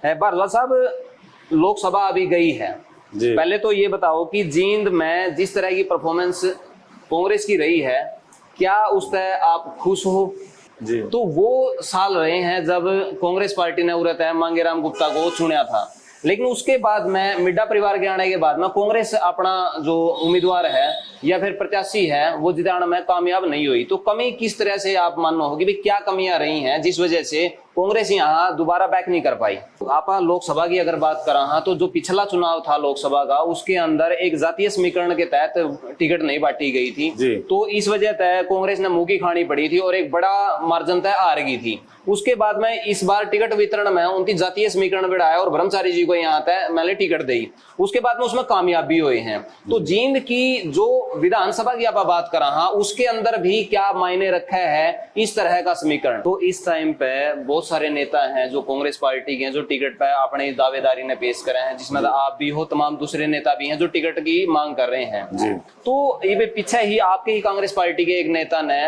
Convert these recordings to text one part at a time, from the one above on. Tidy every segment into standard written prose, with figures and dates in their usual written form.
है भारद्वाज साहब, लोकसभा अभी गई है जी। पहले तो ये बताओ कि जींद में जिस तरह की परफॉर्मेंस कांग्रेस की रही है, क्या उस पर आप खुश हो? जी। तो वो साल रहे हैं जब कांग्रेस पार्टी ने उरत है मांगेराम गुप्ता को चुना था, लेकिन उसके बाद में मिड्डा परिवार के आने के बाद में कांग्रेस अपना जो उम्मीदवार है या फिर प्रत्याशी है वो जिताने में कामयाब नहीं हुई। तो कमी किस तरह से आप मानना होगी, भाई क्या कमियां रही हैं जिस वजह से कांग्रेस यहाँ दोबारा बैक नहीं कर पाई? आप लोकसभा की अगर बात करा हाँ, तो जो पिछला चुनाव था लोकसभा का, उसके अंदर एक जातीय समीकरण के तहत टिकट नहीं बांटी गई थी जी। तो इस वजह तय कांग्रेस ने मुंह की खानी पड़ी थी और एक बड़ा मार्जिन तय हार गई थी। उसके बाद में इस बार टिकट वितरण में उनकी जातीय समीकरण बढ़ाया और ब्रह्मचारी जी को यहाँ तय मैंने टिकट दी, उसके बाद में उसमें कामयाब भी हुए हैं। तो जींद की जो विधानसभा की आप बात करा हाँ, उसके अंदर भी क्या मायने रखा है इस तरह का समीकरण? तो इस टाइम पे बहुत सारे नेता हैं जो कांग्रेस पार्टी के हैं जो टिकट पे अपने दावेदारी ने पेश करे हैं, जिसमें आप भी हो, तमाम दूसरे नेता भी हैं जो टिकट की मांग कर रहे हैं जी। तो ये पीछे ही आपके ही कांग्रेस पार्टी के एक नेता ने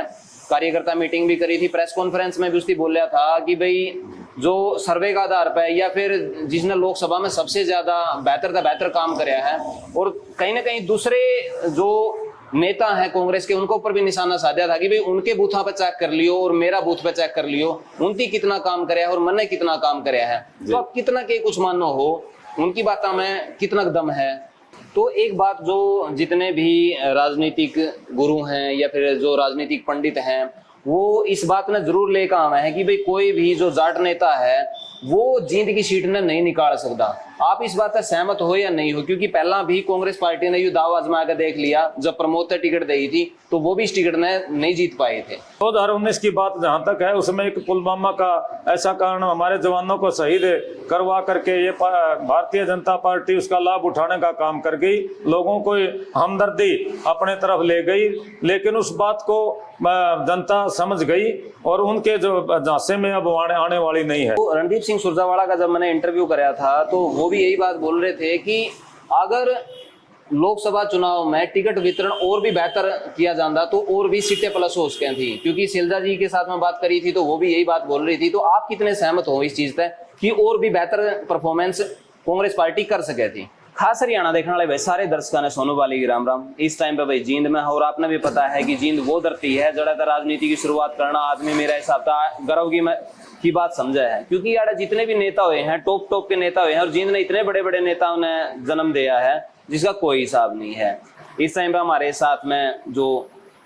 कार्यकर्ता मीटिंग भी करी थी, प्रेस कॉन्फ्रेंस में भी उसकी बोला था कि भाई जो सर्वे का आधार पे या फिर जिसने लोकसभा में सबसे ज्यादा बेहतर काम कराया है, और कहीं ना कहीं दूसरे जो नेता हैं कांग्रेस के उनके ऊपर भी निशाना साधा था कि भाई उनके बूथा पे चेक कर लियो और मेरा बूथ पे चेक कर लियो, उनकी कितना काम कराया है और मैंने कितना काम कराया है। तो आप कितना के कुछ मानो हो, उनकी बातों में कितना दम है? तो एक बात जो जितने भी राजनीतिक गुरु हैं या फिर जो राजनीतिक पंडित हैं वो इस बात ने जरूर लेकर आए हैं कि भाई कोई भी जो जाट नेता है वो जींद की सीट ने नहीं निकाल सकता। आप इस बात से सहमत हो या नहीं हो? क्योंकि पहला भी कांग्रेस पार्टी ने ये दाव आजमा कर देख लिया, जब प्रमोद ने टिकट दी थी तो वो भी इस टिकट ने नहीं जीत पाए थे। 2019 की बात जहाँ तक है, उसमें एक पुलवामा का ऐसा कारण हमारे जवानों को शहीद करवा करके ये भारतीय जनता पार्टी उसका लाभ उठाने का काम कर गई, लोगों को हमदर्दी अपने तरफ ले गई, लेकिन उस बात को जनता समझ गई और उनके जो झांसे में अब आने वाली नहीं है। तो रणदीप सिंह सुरजेवाला का जब मैंने इंटरव्यू कराया था तो वो भी यही बात बोल रहे थे कि अगर लोकसभा चुनाव में टिकट वितरण और भी बेहतर किया जाता तो और भी सीटें प्लस हो सके थी, क्योंकि शैलजा जी के साथ में बात करी थी तो वो भी यही बात बोल रही थी। तो आप कितने सहमत हो इस चीज पे कि और भी बेहतर परफॉर्मेंस कांग्रेस पार्टी कर सके थी? खास हरियाणा देखने वाले भाई सारे दर्शकों ने सोनू वाली की राम राम। इस टाइम पे भाई जींद में, और आपने भी पता है कि जींद वो धरती है जड़ा राजनीति की शुरुआत करना आदमी मेरा हिसाब था गर्व की बात समझा है, क्योंकि यार जितने भी नेता हुए हैं टॉप के नेता हुए हैं और जींद ने इतने बड़े बड़े नेताओं ने जन्म दिया है जिसका कोई हिसाब नहीं है। इस टाइम पे हमारे साथ में जो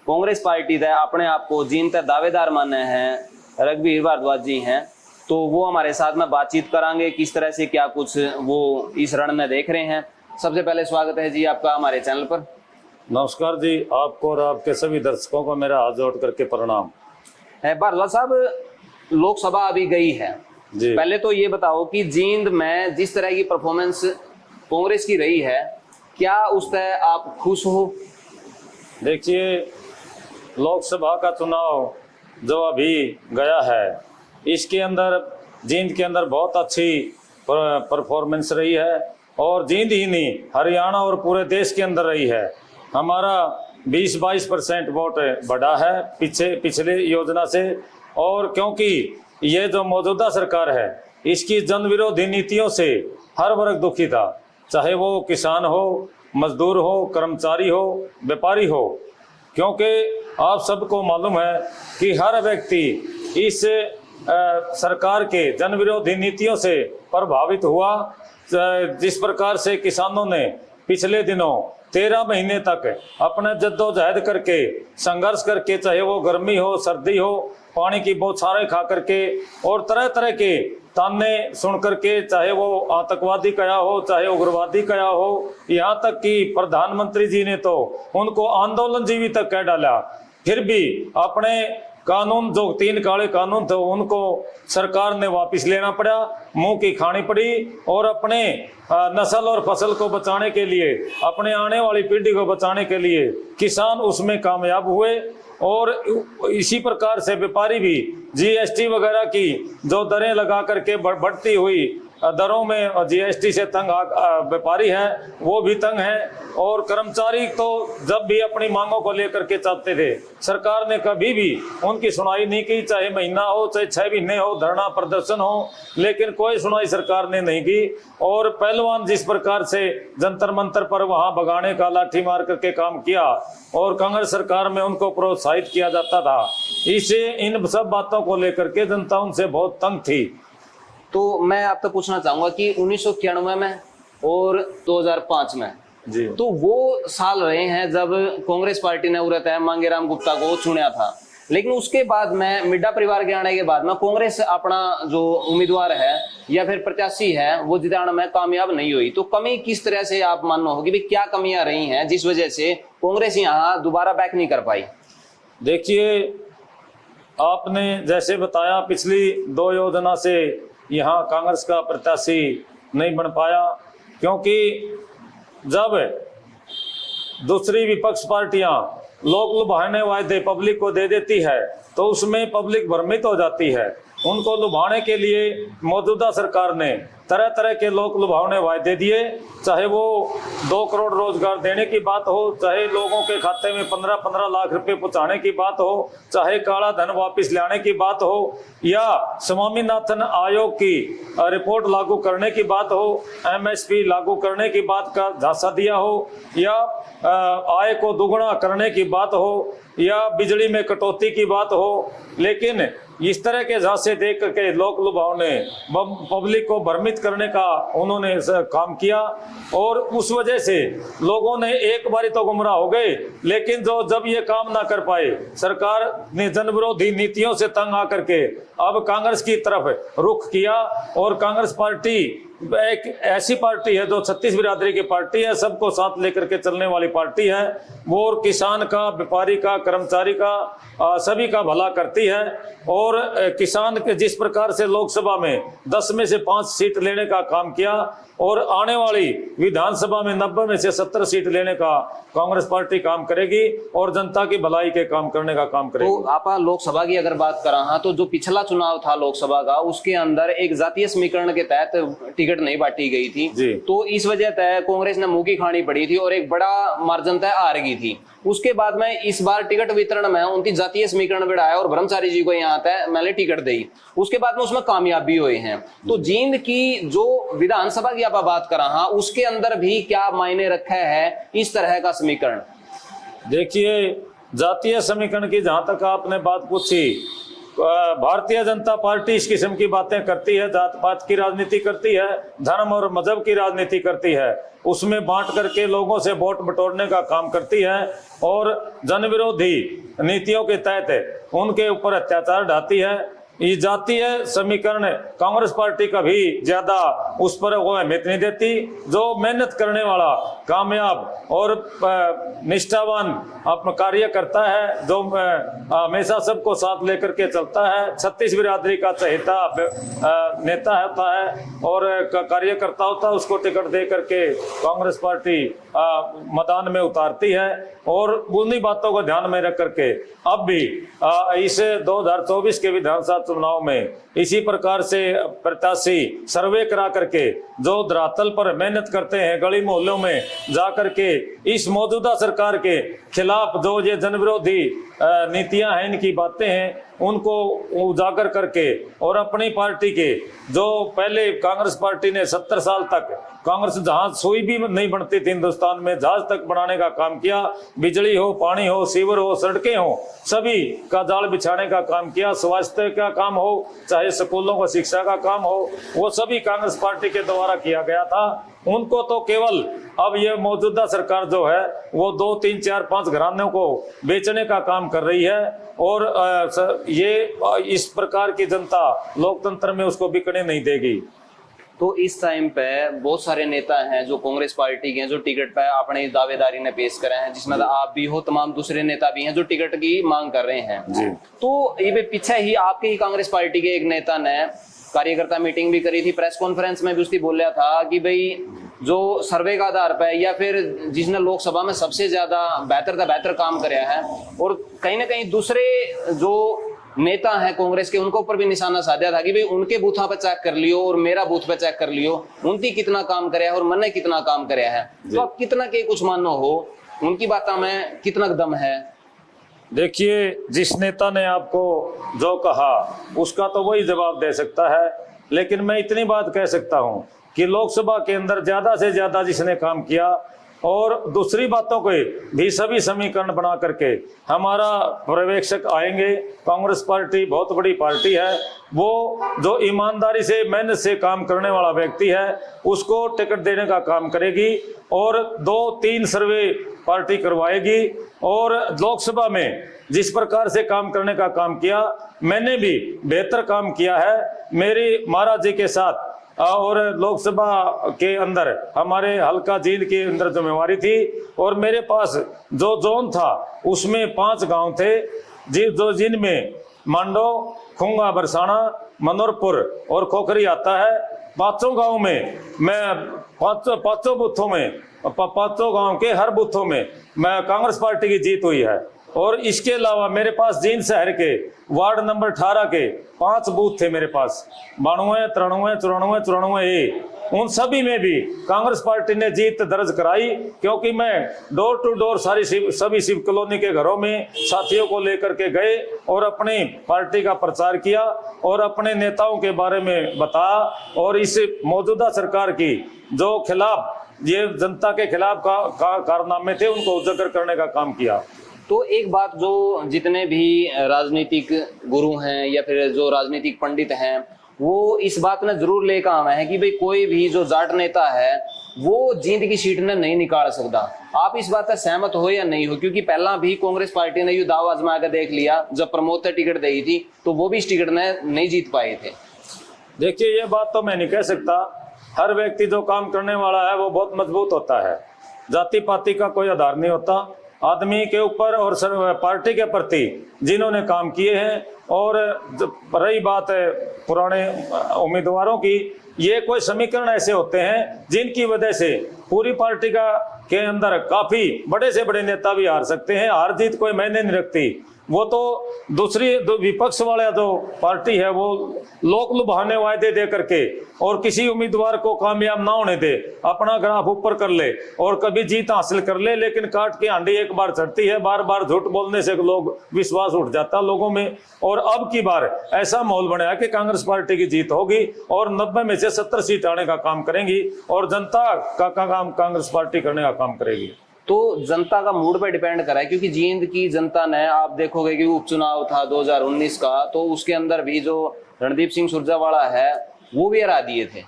कांग्रेस पार्टी थे अपने आप को जींद तक दावेदार माने हैं रघुवीर भारद्वाज जी हैं, तो वो हमारे साथ में बातचीत करांगे किस तरह से क्या कुछ वो इस रण में देख रहे हैं। सबसे पहले स्वागत है जी आपका हमारे चैनल पर। नमस्कार जी, आपको और आपके सभी दर्शकों को मेरा हाथ जोड़ करके प्रणाम है। भारद्वाज साहब, लोकसभा अभी गई है जी। पहले तो ये बताओ कि जींद में जिस तरह की परफॉर्मेंस कांग्रेस की रही है, क्या उस पर आप खुश हो? देखिए, लोकसभा का चुनाव जो अभी गया है इसके अंदर जींद के अंदर बहुत अच्छी परफॉर्मेंस रही है, और जींद ही नहीं हरियाणा और पूरे देश के अंदर रही है। हमारा 20-22% वोट बढ़ा है पिछले योजना से, और क्योंकि ये जो मौजूदा सरकार है इसकी जन विरोधी नीतियों से हर वर्ग दुखी था, चाहे वो किसान हो, मजदूर हो, कर्मचारी हो, व्यापारी हो, क्योंकि आप सबको मालूम है कि हर व्यक्ति इस सरकार के जन विरोधी नीतियों से प्रभावित हुआ। जिस प्रकार से किसानों ने पिछले दिनों 13 महीने तक अपने जद्दोजहद करके संघर्ष करके, चाहे वो गर्मी हो सर्दी हो, पानी की बौछारें खा करके और तरह तरह के ताने सुन करके, चाहे वो आतंकवादी कया हो चाहे उग्रवादी कया हो, यहाँ तक कि प्रधानमंत्री जी ने तो उनको आंदोलन जीवी तक कह डाला, फिर भी अपने कानून जो 3 काले कानून थे उनको सरकार ने वापस लेना पड़ा, मुंह की खानी पड़ी, और अपने नस्ल और फसल को बचाने के लिए, अपने आने वाली पीढ़ी को बचाने के लिए किसान उसमें कामयाब हुए। और इसी प्रकार से व्यापारी भी जीएसटी वगैरह की जो दरें लगा करके बढ़ती हुई दरों में जीएसटी से तंग व्यापारी है वो भी तंग है, और कर्मचारी तो जब भी अपनी मांगों को लेकर के चाहते थे, सरकार ने कभी भी उनकी सुनाई नहीं की, चाहे महीना हो चाहे 6 महीने हो, धरना प्रदर्शन हो, लेकिन कोई सुनाई सरकार ने नहीं की। और पहलवान जिस प्रकार से जंतर मंतर पर वहां भगाने का लाठी मार करके काम किया और कांग्रेस सरकार में उनको प्रोत्साहित किया जाता था, इसे इन सब बातों को लेकर के जनता उनसे बहुत तंग थी। तो मैं आपसे पूछना चाहूंगा कि 1991 में और 2005 में जी, तो वो साल रहे हैं जब कांग्रेस पार्टी ने उरत है मांगेराम गुप्ता को चुना था, लेकिन उसके बाद में मिड्डा परिवार के आने के बाद में कांग्रेस अपना जो उम्मीदवार है या फिर प्रत्याशी है वो जिताने में कामयाब नहीं हुई। तो कमी किस तरह से आप मानना होगी, भी क्या कमियां रही हैं जिस वजह से कांग्रेस यहाँ दोबारा बैक नहीं कर पाई? देखिए, आपने जैसे बताया पिछली 2 योजना से यहाँ कांग्रेस का प्रत्याशी नहीं बन पाया, क्योंकि जब दूसरी विपक्ष पार्टियां लोक लुभाने वादे पब्लिक को दे देती है तो उसमें पब्लिक भ्रमित हो जाती है। उनको लुभाने के लिए मौजूदा सरकार ने तरह तरह के लोक लुभावने वादे दिए, चाहे वो 2 करोड़ रोजगार देने की बात हो, चाहे लोगों के खाते में 15-15 लाख रुपए पहुंचाने की बात हो, चाहे काला धन वापस लाने की बात हो, या स्वामीनाथन आयोग की रिपोर्ट लागू करने की बात हो, एमएसपी लागू करने की बात का झांसा दिया हो, या आय को दुगुना करने की बात हो, या बिजली में कटौती की बात हो। लेकिन इस तरह के झांसे देख करके लोक लुभावने पब्लिक को भ्रमित करने का उन्होंने काम किया, और उस वजह से लोगों ने एक बारी तो गुमराह हो गए। लेकिन जब ये काम ना कर पाए, सरकार ने जन विरोधी नीतियों से तंग आकर के अब कांग्रेस की तरफ रुख किया, और कांग्रेस पार्टी एक ऐसी पार्टी है जो 36 बिरादरी की पार्टी है, सबको साथ लेकर के चलने वाली पार्टी है। वो और किसान का, व्यापारी का, कर्मचारी का, सभी का भला करती है। और किसान के जिस प्रकार से लोकसभा में 10 में से 5 सीट लेने का काम किया, और आने वाली विधानसभा में 90 में से 70 सीट लेने का कांग्रेस पार्टी काम करेगी, और जनता की भलाई के काम करने का काम करेगी। तो आप लोकसभा की अगर बात करा हाँ, तो जो पिछला चुनाव था लोकसभा का, उसके अंदर एक जातीय समीकरण के तहत टिकट नहीं बांटी गई थी जी। तो इस वजह तय कांग्रेस ने मुंह की खानी पड़ी थी और एक बड़ा मार्जिन तय हार गई थी। उसके बाद में इस बार टिकट वितरण में उनकी जातीय समीकरण बढ़ाया और ब्रह्मचारी जी को यहाँ तय मैंने टिकट दी, उसके बाद में उसमें कामयाब भी हुए हैं। तो जींद की जो विधानसभा की आप बात करा हाँ, उसके अंदर भी क्या मायने रखा है इस तरह का समीकरण? देखिए, जातीय समीकरण की जहां तक आपने बात पूछी, भारतीय जनता पार्टी इस किस्म की बातें करती है, जात पात की राजनीति करती है, धर्म और मजहब की राजनीति करती है, उसमें बांट करके लोगों से वोट बटोरने का काम करती है, और जन विरोधी नीतियों के तहत उनके ऊपर अत्याचार ढाती है। ये जातीय समीकरण कांग्रेस पार्टी का भी ज्यादा उस पर वो अहमियत नहीं देती। जो मेहनत करने वाला, कामयाब और निष्ठावान अपना कार्य करता है, जो हमेशा सबको साथ लेकर के चलता है, 36 बिरादरी का चहेता नेता होता है और कार्यकर्ता होता है, उसको टिकट दे करके कांग्रेस पार्टी मैदान में उतारती है। और उन्हीं बातों को ध्यान में रख करके अब भी इस 2024 के विधानसभा चुनाव में इसी प्रकार से प्रत्याशी सर्वे करा करके जो धरातल पर मेहनत करते हैं, गली मोहल्लों में जा करके इस मौजूदा सरकार के खिलाफ जो ये जन विरोधी नीतियां हैं, इनकी बातें हैं, उनको उजागर करके और अपनी पार्टी के जो पहले कांग्रेस पार्टी ने 70 साल तक कांग्रेस जहाज सुई भी नहीं बनती थी हिंदुस्तान में, जहाज तक बनाने का काम किया, बिजली हो, पानी हो, सीवर हो, सड़कें हो, सभी का जाल बिछाने का काम किया, स्वास्थ्य का काम हो, चाहे स्कूलों को शिक्षा का काम हो, वो सभी कांग्रेस पार्टी के द्वारा किया गया था। उनको तो केवल अब ये मौजूदा सरकार जो है वो 2, 3, 4, 5 घरानों को बेचने का काम कर रही है, और ये इस प्रकार की जनता लोकतंत्र में उसको बिकने नहीं देगी। तो इस टाइम पे बहुत सारे नेता हैं जो कांग्रेस पार्टी के हैं, जो टिकट पे अपने दावेदारी ने पेश करे हैं, जिसमें आप भी हो, तमाम दूसरे नेता भी हैं जो टिकट की मांग कर रहे हैं जी। तो ये पीछे ही आपके ही कांग्रेस पार्टी के एक नेता ने कार्यकर्ता मीटिंग भी करी थी, प्रेस कॉन्फ्रेंस में भी उसकी बोल रहा था कि भाई जो सर्वे का आधार पे या फिर जिसने लोकसभा में सबसे ज्यादा बेहतर काम कराया है, और कहीं ना कहीं दूसरे जो नेता हैं कांग्रेस के, उनके ऊपर भी निशाना साधा था कि भाई उनके बूथा पे चेक कर लियो और मेरा बूथ पे चेक कर लियो, उनकी कितना काम करे और मैंने कितना काम करे है। तो आप कितना के कुछ मानो हो, उनकी बातों में कितना दम है? देखिए, जिस नेता ने आपको जो कहा उसका तो वही जवाब दे सकता है, लेकिन मैं इतनी बात कह सकता हूं कि लोकसभा के अंदर ज्यादा से ज्यादा जिसने काम किया और दूसरी बातों के भी सभी समीकरण बना करके हमारा पर्यवेक्षक आएंगे। कांग्रेस पार्टी बहुत बड़ी पार्टी है, वो जो ईमानदारी से मेहनत से काम करने वाला व्यक्ति है उसको टिकट देने का काम करेगी और 2-3 सर्वे पार्टी करवाएगी। और लोकसभा में जिस प्रकार से काम करने का काम किया, मैंने भी बेहतर काम किया है मेरी महाराज जी के साथ। और लोकसभा के अंदर हमारे हल्का जींद के अंदर जिम्मेवारी थी और मेरे पास जो जोन था उसमें 5 गांव थे जिनमें मांडो, खुंगा, बरसाना, मनोरपुर और खोखरी आता है। 5 गांव में मैं 5 बूथों में 5 गांव के हर बूथों में मैं कांग्रेस पार्टी की जीत हुई है। और इसके अलावा मेरे पास जींद शहर के वार्ड नंबर 18 के 5 बूथ थे मेरे पास, 92, 93, 94, 94A। उन सभी में भी कांग्रेस पार्टी ने जीत दर्ज कराई, क्योंकि मैं डोर टू डोर सभी शिव कॉलोनी के घरों में साथियों को लेकर के गए और अपनी पार्टी का प्रचार किया और अपने नेताओं के बारे में बताया और इस मौजूदा सरकार की जो खिलाफ ये जनता के खिलाफ कारनामे थे उनको उजागर करने का काम किया। तो एक बात जो जितने भी राजनीतिक गुरु हैं या फिर जो राजनीतिक पंडित हैं वो इस बात ने जरूर लेकर आए हैं कि भाई कोई भी जो जाट नेता है वो जींद की सीट ने नहीं निकाल सकता। आप इस बात से सहमत हो या नहीं हो? क्योंकि पहला भी कांग्रेस पार्टी ने यू दाव आजमा कर देख लिया, जब प्रमोद ने टिकट दी थी तो वो भी इस टिकट ने नहीं जीत पाए थे। देखिए, ये बात तो मैं नहीं कह सकता। हर व्यक्ति जो काम करने वाला है वो बहुत मजबूत होता है, जाति पाति का कोई आधार नहीं होता। आदमी के ऊपर और पार्टी के प्रति जिन्होंने काम किए हैं, और रही बात है पुराने उम्मीदवारों की, ये कोई समीकरण ऐसे होते हैं जिनकी वजह से पूरी पार्टी के अंदर काफी बड़े से बड़े नेता भी हार सकते हैं। हार जीत कोई मायने नहीं रखती, वो तो दूसरी विपक्ष वाला जो पार्टी है वो लोक लुभाने वायदे दे करके और किसी उम्मीदवार को कामयाब ना होने दे, अपना ग्राफ ऊपर कर ले और कभी जीत हासिल कर ले, लेकिन काट की हांडी एक बार चढ़ती है, बार बार झूठ बोलने से लोग विश्वास उठ जाता लोगों में। और अब की बार ऐसा माहौल बना है कि कांग्रेस पार्टी की जीत होगी और 90 में से 70 सीट आने का काम करेंगी और जनता का काम कांग्रेस पार्टी करने का काम करेगी। तो जनता का मूड पे डिपेंड करा है, क्योंकि जींद की जनता ने, आप देखोगे कि उपचुनाव था 2019 का, तो उसके अंदर भी जो रणदीप सिंह सुरजेवाला है वो भी हरा दिए थे।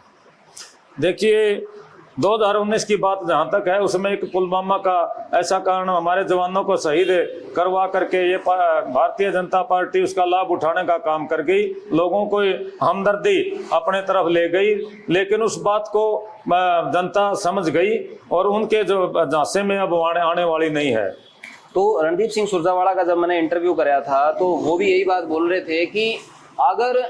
देखिए, 2019 की बात जहाँ तक है, उसमें एक पुलवामा का ऐसा कारण हमारे जवानों को शहीद करवा करके ये भारतीय जनता पार्टी उसका लाभ उठाने का काम कर गई, लोगों को हमदर्दी अपने तरफ ले गई, लेकिन उस बात को जनता समझ गई और उनके जो झांसे में अब आने वाली नहीं है। तो रणदीप सिंह सुरजेवाला का जब मैंने इंटरव्यू कराया था तो वो भी यही बात बोल रहे थे कि अगर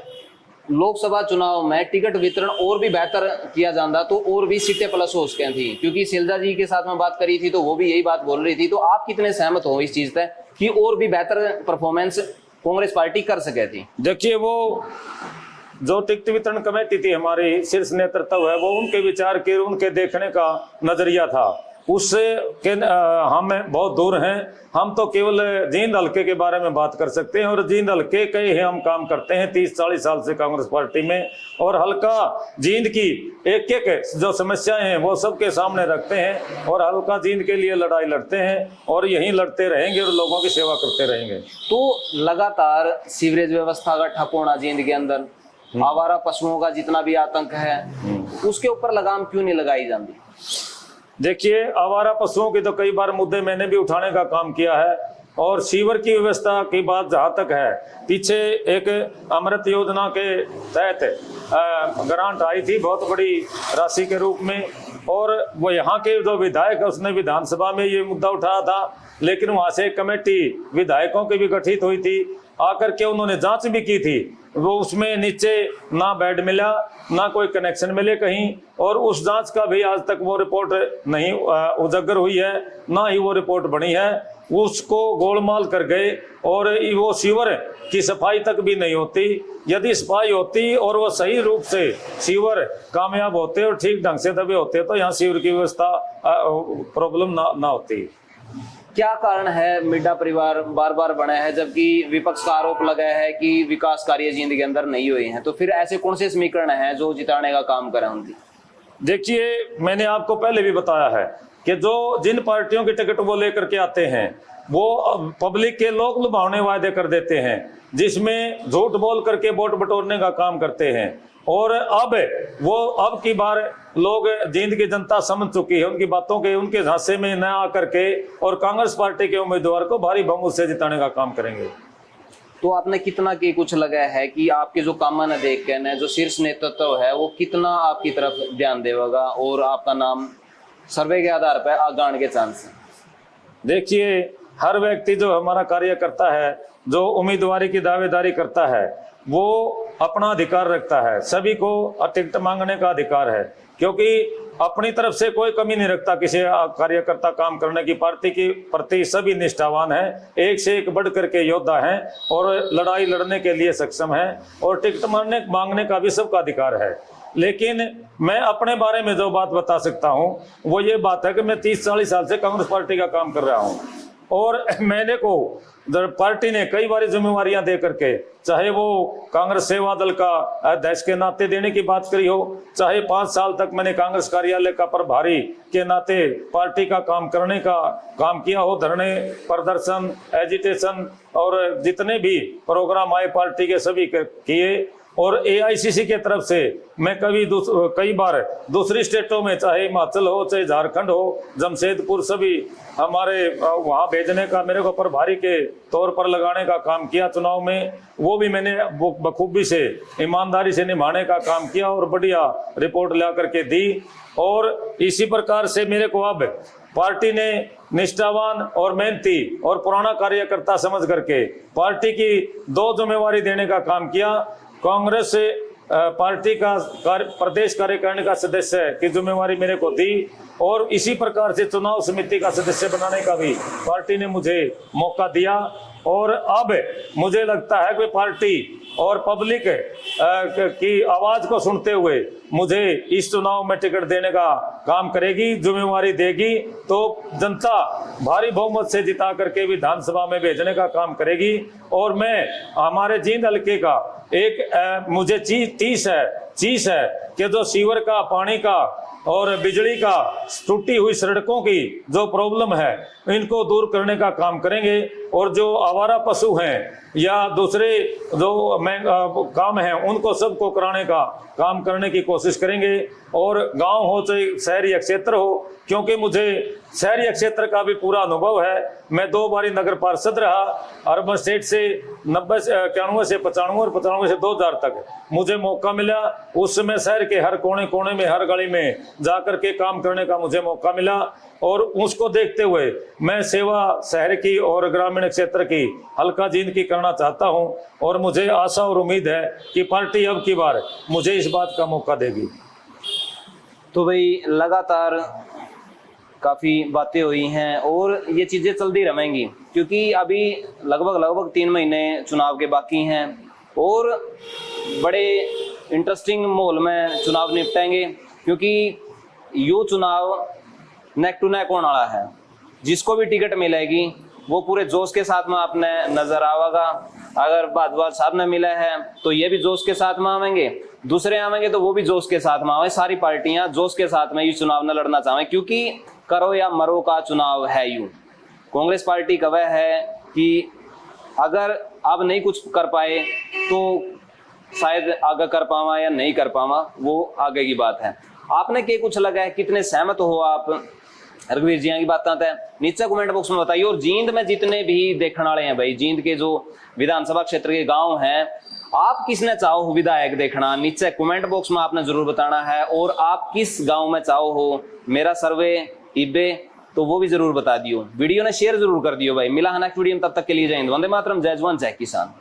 लोकसभा चुनाव में टिकट वितरण और भी बेहतर किया जाता तो और भी सीटें प्लस हो सकें थी। क्योंकि शैलजा जी के साथ में बात करी थी तो वो भी यही बात बोल रही थी। तो आप कितने सहमत हो इस चीज पे कि और भी बेहतर परफॉर्मेंस कांग्रेस पार्टी कर सके थी? देखिए, वो जो टिकट वितरण कमेटी थी, हमारी शीर्ष नेतृत्व है, वो उनके विचार के, उनके देखने का नजरिया था, उससे हम बहुत दूर हैं। हम तो केवल जींद हल्के के बारे में बात कर सकते हैं और जींद हल्के के ही हम काम करते हैं 30-40 साल से कांग्रेस पार्टी में, और हल्का जींद की एक एक जो समस्याएं हैं वो सबके सामने रखते हैं और हल्का जींद के लिए लड़ाई लड़ते हैं और यहीं लड़ते रहेंगे और लोगों की सेवा करते रहेंगे। तो लगातार सीवरेज व्यवस्था का ठप होना जींद के अंदर, आवारा पशुओं का जितना भी आतंक है, उसके ऊपर लगाम क्यों नहीं लगाई जाती? देखिए, आवारा पशुओं की तो कई बार मुद्दे मैंने भी उठाने का काम किया है, और सीवर की व्यवस्था की बात जहाँ तक है, पीछे एक अमृत योजना के तहत ग्रांट आई थी बहुत बड़ी राशि के रूप में, और वो यहाँ के जो विधायक है उसने विधानसभा में ये मुद्दा उठाया था, लेकिन वहाँ से कमेटी विधायकों की भी गठित हुई थी, आकर के उन्होंने जांच भी की थी वो उसमें नीचे ना बेड मिला, ना कोई कनेक्शन मिले कहीं, और उस जांच का भी आज तक वो रिपोर्ट नहीं उजागर हुई है, ना ही वो रिपोर्ट बनी है। उसको गोलमाल कर गए और वो सीवर की सफाई तक भी नहीं होती। यदि सफाई होती और वो सही रूप से सीवर कामयाब होते और ठीक ढंग से दबे होते तो यहाँ सीवर की व्यवस्था प्रॉब्लम ना होती। क्या कारण है मिड्डा परिवार बार बार बना है, जबकि विपक्ष का आरोप लगा है कि विकास कार्य जींद के अंदर नहीं हुए हैं? तो फिर ऐसे कौन से समीकरण हैं जो जिताने का काम करें उनकी? देखिए, मैंने आपको पहले भी बताया है कि जिन पार्टियों की टिकट वो लेकर के आते हैं वो पब्लिक के लोग लुभावने वादे कर देते हैं, जिसमें झूठ बोल करके वोट बटोरने का काम करते हैं। और अब की बार लोग जींद की जनता समझ चुकी है उनकी बातों के, उनके झांसे में न आकर के, और कांग्रेस पार्टी के उम्मीदवार को भारी बहुमत से जिताने का काम करेंगे। तो आपने कितना की कुछ लगा है कि आपके जो काम न देख के न जो शीर्ष नेतृत्व है वो कितना आपकी तरफ ध्यान देगा और आपका नाम सर्वे के आधार पर आगान के चांस है? देखिए, हर व्यक्ति जो हमारा कार्य करता है, जो उम्मीदवारी की दावेदारी करता है, वो अपना अधिकार रखता है। सभी को टिकट मांगने का अधिकार है, क्योंकि अपनी तरफ से कोई कमी नहीं रखता किसी कार्यकर्ता काम करने की। पार्टी के प्रति सभी निष्ठावान हैं, एक से एक बढ़ करके योद्धा हैं और लड़ाई लड़ने के लिए सक्षम हैं, और टिकट मांगने का भी सबका अधिकार है। लेकिन मैं अपने बारे में जो बात बता सकता हूं वो ये बात है कि मैं 30-40 साल से कांग्रेस पार्टी का काम कर रहा हूं, और मैंने को पार्टी ने कई बार जिम्मेवारियां दे करके, चाहे वो कांग्रेस सेवा दल का अध्यक्ष के नाते देने की बात करी हो, चाहे 5 साल तक मैंने कांग्रेस कार्यालय का प्रभारी के नाते पार्टी का काम करने का काम किया हो, धरने, प्रदर्शन, एजिटेशन और जितने भी प्रोग्राम आए पार्टी के सभी किए। और AICC के तरफ से मैं कई बार दूसरी स्टेटों में, चाहे हिमाचल हो, चाहे झारखंड हो, जमशेदपुर, सभी हमारे वहाँ भेजने का, मेरे को प्रभारी के तौर पर लगाने का काम किया चुनाव में। वो भी मैंने बखूबी से, ईमानदारी से निभाने का काम किया और बढ़िया रिपोर्ट ला करके दी। और इसी प्रकार से मेरे को अब पार्टी ने निष्ठावान और मेहनती और पुराना कार्यकर्ता समझ करके पार्टी की 2 जिम्मेवारी देने का काम किया। कांग्रेस पार्टी का प्रदेश कार्यकारिणी का सदस्य की जिम्मेवारी मेरे को दी, और इसी प्रकार से चुनाव समिति का सदस्य बनाने का भी पार्टी ने मुझे मौका दिया। और अब मुझे लगता है कि पार्टी और पब्लिक की आवाज को सुनते हुए मुझे इस चुनाव में टिकट देने का काम करेगी, जिम्मेवारी देगी, तो जनता भारी बहुमत से जिता करके विधानसभा में भेजने का काम करेगी। और मैं हमारे जींद हल्के का एक मुझे चीज है कि जो सीवर का, पानी का और बिजली का, टूटी हुई सड़कों की जो प्रॉब्लम है, इनको दूर करने का काम करेंगे। और जो आवारा पशु हैं या दूसरे जो काम हैं उनको सबको कराने का काम करने की कोशिश करेंगे। और गांव हो चाहे शहरी क्षेत्र हो, क्योंकि मुझे शहरी क्षेत्र का भी पूरा अनुभव है। मैं 2 बारी नगर पार्षद रहा, अर्बन स्टेट से 91 से 95 और 95 से 2000 तक मुझे मौका मिला। उस समय शहर के हर कोने कोने में, हर गली में जाकर के काम करने का मुझे मौका मिला। और उसको देखते हुए मैं सेवा शहर की और ग्रामीण क्षेत्र की, हल्का जींद की करना चाहता हूं। और मुझे आशा और उम्मीद है कि पार्टी अब की बार मुझे इस बात का मौका देगी। तो भाई लगातार काफ़ी बातें हुई हैं और ये चीज़ें चलती रहेंगी, क्योंकि अभी लगभग 3 महीने चुनाव के बाकी हैं और बड़े इंटरेस्टिंग माहौल में चुनाव निपटेंगे, क्योंकि यो चुनाव नेक टू नेक होने वाला है। जिसको भी टिकट मिलेगी वो पूरे जोश के साथ में आपने नजर आवेगा। अगर बात साथ में मिला है तो ये भी जोश के साथ में आवेंगे, दूसरे आवेंगे तो वो भी जोश के साथ में आवे। सारी पार्टियां जोश के साथ में ये चुनाव न लड़ना चाहें, क्योंकि करो या मरो का चुनाव है। यूं कांग्रेस पार्टी का वह है कि अगर अब नहीं कुछ कर पाए तो शायद आगे कर पावा या नहीं कर पावा, वो आगे की बात है। आपने क्या कुछ लगा है, कितने सहमत हो आप रघुवीर जी की बात है नीचे कमेंट बॉक्स में बताइए। और जींद में जितने भी देखने वाले हैं भाई, जींद के जो विधानसभा क्षेत्र के गांव हैं, आप किसने चाहो विधायक देखना, नीचे कमेंट बॉक्स में आपने जरूर बताना है। और आप किस गांव में चाहो हो मेरा सर्वे इबे, तो वो भी जरूर बता दियो। वीडियो ने शेयर जरूर कर दियो भाई। मिला है नेक्स्ट वीडियो में, तब तक के लिए जय हिंद, वंदे मातरम, जय जवान जय किसान।